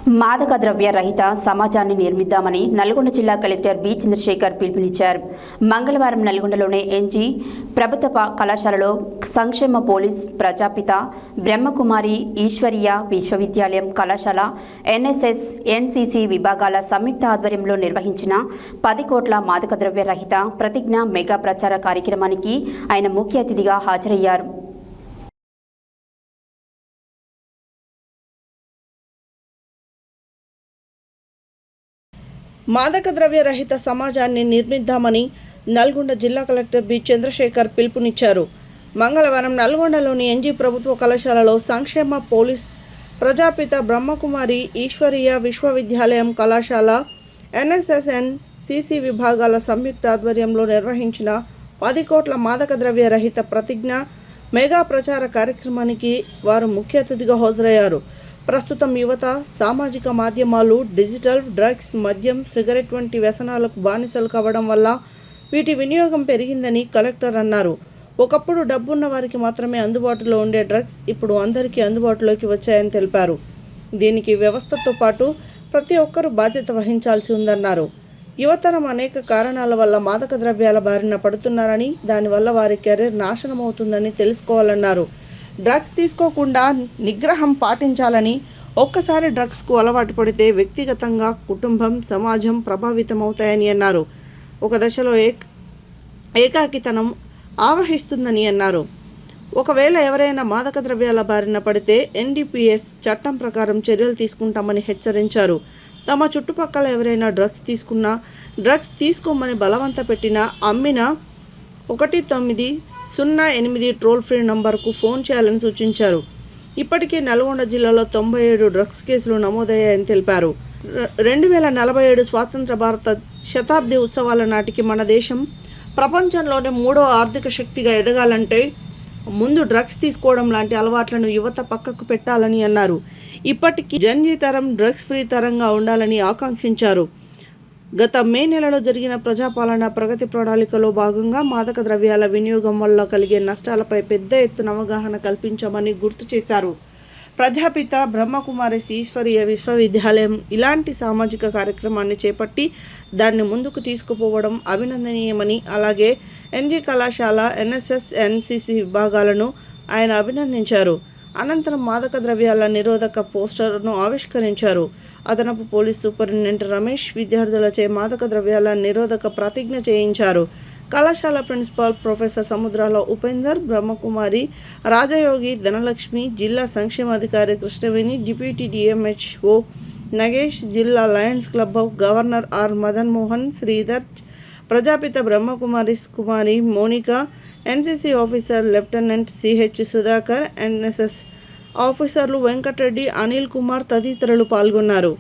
మాదక ద్రవ్య రహిత సమాజాన్ని నిర్మిద్దామని నల్గొండ జిల్లా కలెక్టర్ బి చంద్రశేఖర్ పిలుపునిచ్చారు. మంగళవారం నల్గొండలోని ఎన్జీ ప్రభుత్వ కళాశాలలో సంక్షేమ పోలీస్ ప్రజాపిత బ్రహ్మకుమారి ఈశ్వరీయ విశ్వవిద్యాలయం కళాశాల ఎన్ఎస్ఎస్ ఎన్సిసి విభాగాల సంయుక్త ఆధ్వర్యంలో నిర్వహించిన 10 కోట్ల మాదక ద్రవ్య రహిత ప్రతిజ్ఞ మెగా ప్రచార కార్యక్రమానికి ఆయన ముఖ్య అతిథిగా హాజరయ్యారు. మాదక ద్రవ్య రహిత సమాజాన్ని నిర్మిద్దామని నల్గొండ జిల్లా కలెక్టర్ బి చంద్రశేఖర్ పిలుపునిచ్చారు. మంగళవారం నల్గొండలోని ఎన్జీ ప్రభుత్వ కళాశాలలో సంక్షేమ పోలీస్ ప్రజాపిత బ్రహ్మకుమారి ఈశ్వరీయ విశ్వవిద్యాలయం కళాశాల ఎన్ఎస్ఎస్ఎన్ సిసి విభాగాల సంయుక్త ఆధ్వర్యంలో నిర్వహించిన 10 కోట్ల మాదక ద్రవ్య రహిత ప్రతిజ్ఞ మెగా ప్రచార కార్యక్రమానికి వారు ముఖ్య అతిథిగా హాజరయ్యారు. ప్రస్తుతం యువత సామాజిక మాధ్యమాలు, డిజిటల్, డ్రగ్స్, మద్యం, సిగరెట్ వంటి వ్యసనాలకు బానిసలు కావడం వల్ల వీటి వినియోగం పెరిగిందని కలెక్టర్ అన్నారు. ఒకప్పుడు డబ్బున్న వారికి మాత్రమే అందుబాటులో ఉండే డ్రగ్స్ ఇప్పుడు అందరికీ అందుబాటులోకి వచ్చాయని తెలిపారు. దీనికి వ్యవస్థతో పాటు ప్రతి ఒక్కరూ బాధ్యత వహించాల్సి ఉందన్నారు. యువతరం అనేక కారణాల వల్ల మాదక ద్రవ్యాల బారిన పడుతున్నారని, దానివల్ల వారి కెరీర్ నాశనం అవుతుందని తెలుసుకోవాలన్నారు. డ్రగ్స్ తీసుకోకుండా నిగ్రహం పాటించాలని, ఒక్కసారి డ్రగ్స్కు అలవాటు పడితే వ్యక్తిగతంగా, కుటుంబం, సమాజం ప్రభావితమవుతాయని అన్నారు. ఒక దశలో ఏకాకితనం ఆవహిస్తుందని అన్నారు. ఒకవేళ ఎవరైనా మాదక ద్రవ్యాల బారిన పడితే ఎన్డీపీఎస్ చట్టం ప్రకారం చర్యలు తీసుకుంటామని హెచ్చరించారు. తమ చుట్టుపక్కల ఎవరైనా డ్రగ్స్ తీసుకోమని బలవంత పెట్టినా, అమ్మినా 1908 టోల్ ఫ్రీ నంబర్కు ఫోన్ చేయాలని సూచించారు. ఇప్పటికే నల్గొండ జిల్లాలో 97 డ్రగ్స్ కేసులు నమోదయ్యాయని తెలిపారు. 2047 స్వాతంత్ర భారత శతాబ్ది ఉత్సవాల నాటికి మన దేశం ప్రపంచంలోనే 3వ ఆర్థిక శక్తిగా ఎదగాలంటే ముందు డ్రగ్స్ తీసుకోవడం లాంటి అలవాట్లను యువత పక్కకు పెట్టాలని అన్నారు. ఇప్పటికీ జన్జీ తరం డ్రగ్స్ ఫ్రీ తరంగా ఉండాలని ఆకాంక్షించారు. గత మే నెలలో జరిగిన ప్రజాపాలన ప్రగతి ప్రణాళికలో భాగంగా మాదక ద్రవ్యాల వినియోగం వల్ల కలిగే నష్టాలపై పెద్ద ఎత్తున అవగాహన కల్పించామని గుర్తు చేశారు. ప్రజాపిత బ్రహ్మకుమారి ఈశ్వరీయ విశ్వవిద్యాలయం ఇలాంటి సామాజిక కార్యక్రమాన్ని చేపట్టి దాన్ని ముందుకు తీసుకుపోవడం అభినందనీయమని, అలాగే ఎన్జీ కళాశాల ఎన్ఎస్ఎస్ ఎన్సిసి విభాగాలను ఆయన అభినందించారు. అనంతరం మాదక ద్రవ్యాల నిరోధక పోస్టర్ను ఆవిష్కరించారు. అదనపు పోలీస్ సూపరింటెండెంట్ రమేష్ విద్యార్థులచే మాదక ద్రవ్యాల నిరోధక ప్రతిజ్ఞ చేయించారు. కళాశాల ప్రిన్సిపాల్ ప్రొఫెసర్ సముద్రాల ఉపేందర్, బ్రహ్మకుమారి, రాజయోగి, ధనలక్ష్మి, జిల్లా సంక్షేమాధికారి కృష్ణవేణి, డిప్యూటీ డిఎంహెచ్ఓ నగేష్, జిల్లా lions club governor R Madan Mohan, Sridhar, Prajapita Brahmakumari Kumari Monika, NCC officer lieutenant CH Sudhakar, NSS ఆఫీసర్లు వెంకటరెడ్డి, అనిల్ కుమార్ తదితరులు పాల్గొన్నారు.